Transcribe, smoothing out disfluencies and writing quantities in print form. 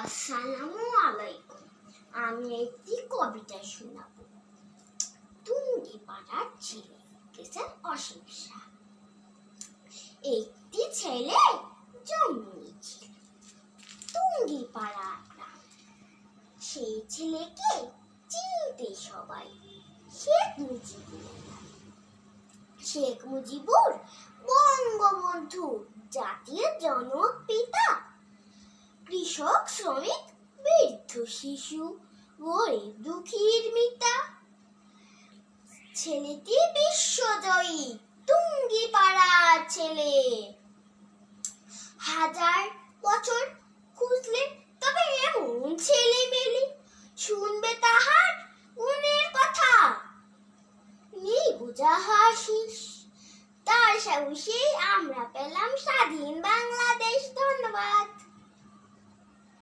আসসালামু আলাইকুম। আমি একটি কবিতা শোনাবো। টুঙ্গিপাড়ার ছেলে লিখেছেন অসীম শাহ। একটি ছেলে জন্ম নিয়েছিল টুঙ্গিপাড়া গ্রামে। সেই ছেলেকে চিনতে সবাই শেখ মুজিবুর। শেখ মুজিবুর বঙ্গবন্ধু জাতির জনক পিতা। কৃষক, শ্রমিক, বৃদ্ধ, শিশু, গরিব দুঃখীর মিতা। ছেলেটি বিশ্বজয়ী টুঙ্গিপাড়ার ছেলে। হাজার বছর